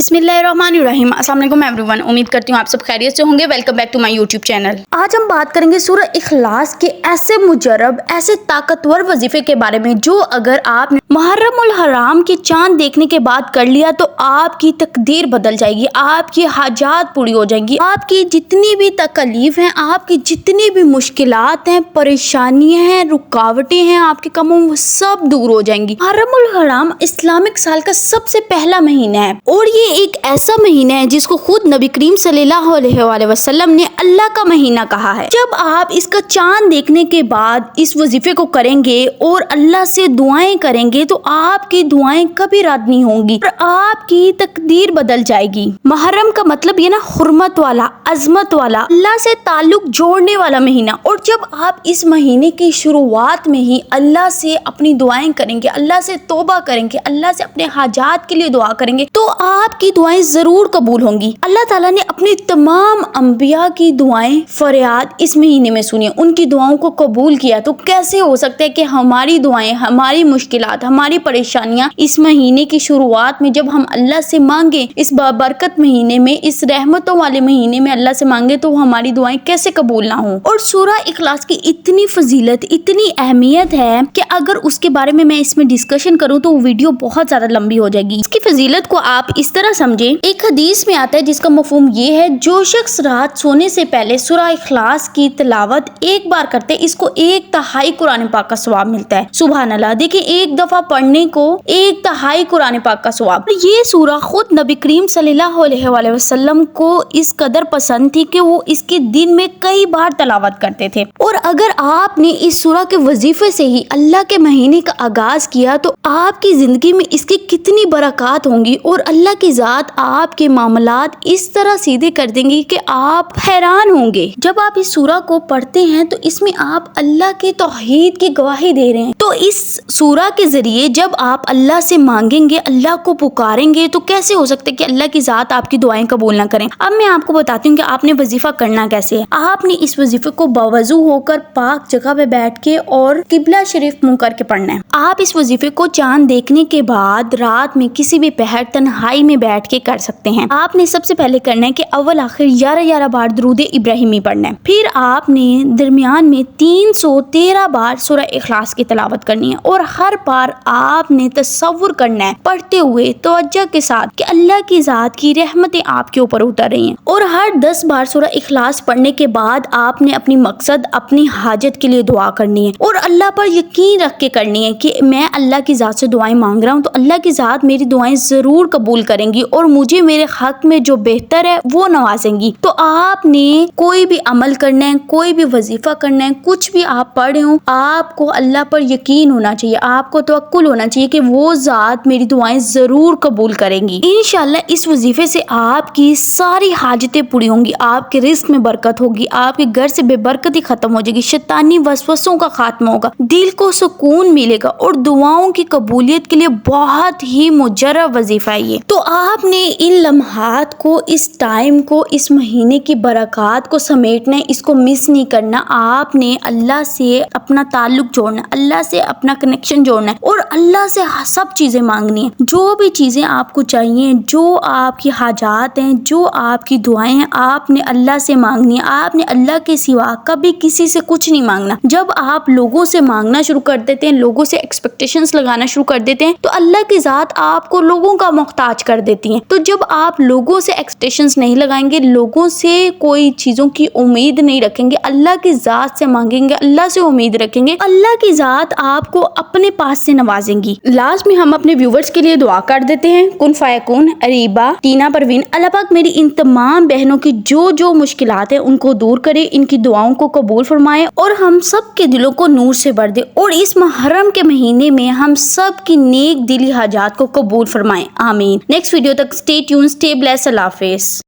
बिस्मिल्लाहिर्रहमानिर्रहीम। अस्सलाम वालेकुम एवरीवन। उम्मीद करती हूँ आप सब खैरियत से होंगे। Welcome back to my YouTube channel. आज हम बात करेंगे सूरह इखलास के ऐसे मुजर्रब, ऐसे ताकतवर वजीफे के बारे में जो अगर आपने मुहर्रमुल हराम के चांद देखने के बाद कर लिया तो आपकी तकदीर बदल जाएगी, आपकी हाजात पूरी हो जाएंगी, आपकी जितनी भी तकलीफ हैं, आपकी जितनी भी मुश्किलात हैं, परेशानियां हैं, रुकावटें हैं आपके कामों में, वो सब दूर हो जाएंगी। मुहर्रमुल हराम इस्लामिक साल का सबसे पहला महीना है और ये एक ऐसा महीना है जिसको खुद नबी करीम सल्लल्लाहु अलैहि वसल्लम ने अल्लाह का महीना कहा है। जब आप इसका चांद देखने के बाद इस वजीफे को करेंगे और अल्लाह से दुआएं करेंगे तो आपकी दुआएं कभी रद्द नहीं होंगी और आपकी तकदीर बदल जाएगी। मुहर्रम का मतलब ये ना हुर्मत वाला, अजमत वाला, अल्लाह से ताल्लुक जोड़ने वाला महीना। और जब आप इस महीने की शुरुआत में ही अल्लाह से अपनी दुआएं करेंगे, अल्लाह से तौबा करेंगे, अल्लाह से अपने हाजात के लिए दुआ करेंगे तो आपकी दुआएं जरूर कबूल होंगी। अल्लाह ताला ने अपने तमाम अंबिया की दुआएं फरियाद इस महीने में सुनी, उनकी दुआओं को कबूल किया। तो कैसे हो सकता है कि हमारी दुआएं, हमारी मुश्किलात, हमारी परेशानियां इस महीने की शुरुआत में जब हम अल्लाह से मांगे, इस बरकत महीने में, इस रहमतों वाले महीने में अल्लाह से मांगे तो हमारी दुआएं कैसे कबूल ना हो। और सूरह इखलास की इतनी फजीलत, इतनी अहमियत है कि अगर उसके बारे में मैं इसमें डिस्कशन करूं तो वीडियो बहुत ज्यादा लंबी हो जाएगी। इसकी फजीलत को आप इस तरह समझे, एक हदीस में आता है जिसका मफहूम ये है, जो शख्स रात सोने से पहले सूरह इखलास की तिलावत एक बार करते इसको 1/3 कुरान पाक का सवाब मिलता है। सुभान अल्लाह। देखिए, एक दफा पढ़ने को 1/3 कुरान पाक का सवाब। ये सूरह खुद नबी करीम सल्लल्लाहु अलैहि वसल्लम को इस कदर पसंद थी कि वो इसके दिन में कई बार तिलावत करते थे। और अगर आपने इस सूरह के वजीफे से ही अल्लाह के महीने का आगाज किया तो आपकी जिंदगी में इसकी कितनी बरकत होंगी और अल्लाह की जात आपके मामलात इस तरह सीधे कर देंगी कि आप हैरान होंगे। जब आप इस सूरह को पढ़ते हैं तो इसमें आप अल्लाह के तौहीद की गवाही दे रहे हैं। तो इस सूरह के जरिए जब आप अल्लाह से मांगेंगे, अल्लाह को पुकारेंगे तो कैसे हो सकता है कि अल्लाह की जात आपकी दुआएं कबूल ना करें। अब मैं आपको बताती हूँ कि आपने वजीफा करना कैसे है। आपने इस वजीफे को बावजू होकर पाक जगह पे बैठ के और किबला शरीफ मुंह करके पढ़ना है। आप इस वजीफे को चांद देखने के बाद रात में किसी भी पहर तन्हाई में बैठ के कर सकते हैं। आपने सबसे पहले करना है कि अव्वल आखिर 11 बार दुरूद इब्राहिमी पढ़ना है। फिर आपने दरमियान में 313 बार सूरह इखलास की तिलावत करनी है और हर बार आपने तसव्वुर करना है पढ़ते हुए तवज्जो के साथ कि अल्लाह की जात की रहमतें आपके ऊपर उतर रही हैं। और हर 10 बार सूरह इखलास पढ़ने के बाद आपने अपनी मकसद, अपनी हाजत के लिए दुआ करनी है और अल्लाह पर यकीन रख के करनी है कि मैं अल्लाह की जात से दुआएं मांग रहा हूँ तो अल्लाह की जात मेरी दुआएं जरूर कबूल करेंगी और मुझे मेरे हक में जो बेहतर है वो नवाजेंगी। तो आपने कोई भी अमल करना है, कोई भी वजीफा करना है, कुछ भी आप पढ़ रहे हो, आपको अल्लाह पर यकीन होना चाहिए, आपको तवक्कुल होना चाहिए कि वो जात मेरी दुआएं जरूर कबूल करेंगी। इंशाल्लाह इस वजीफे से आपकी सारी हाजतें पूरी होंगी, आपके रिस्क में बरकत होगी, आपके घर से बेबरकती खत्म हो जाएगी, शैतानी वसवसों का खात्मा होगा, दिल को सुकून मिलेगा और दुआओं की कबूलियत के लिए बहुत ही मुजर्रब वजीफा है ये। तो आपने इन लम्हात को, इस टाइम को, इस महीने की बरकत को समेटना है, इसको मिस नहीं करना। आपने अल्लाह से अपना ताल्लुक जोड़ना, अल्लाह से अपना कनेक्शन जोड़ना है और अल्लाह से सब चीजें मांगनी है। जो भी चीजें आपको चाहिए, जो आपकी हाजात हैं, जो आपकी दुआएं हैं, आपने अल्लाह से मांगनी है। आपने अल्लाह के सिवा कभी किसी से कुछ नहीं मांगना। जब आप लोगों से मांगना शुरू कर देते हैं, लोगों से एक्सपेक्टेशंस लगाना शुरू कर देते हैं तो अल्लाह की जात आपको लोगों का मोहताज कर देती है। तो जब आप लोगों से एक्सपेक्टेशंस नहीं लगाएंगे, लोगों से कोई चीजों की उम्मीद नहीं रखेंगे, अल्लाह की जात से मांगेंगे, अल्लाह से उम्मीद रखेंगे, अल्लाह की जात आपको अपने पास से नवाजेंगी। लास्ट में हम अपने व्यूवर्स के लिए दुआ कर देते हैं। कुन फायकुन, अरीबा, टीना, परवीन, अल्लाह पाक मेरी इन तमाम बहनों की जो मुश्किलात है उनको दूर करे, इनकी दुआओं को कबूल फरमाए और हम सब के दिलों को नूर से भर दे और इस मुहर्रम के महीने में हम सब की नेक दिली हाजात को कबूल फरमाए। आमीन। नेक्स्ट वीडियो तक स्टे ट्यून, स्टे ब्लेस्ड, अल्लाह हाफिज़।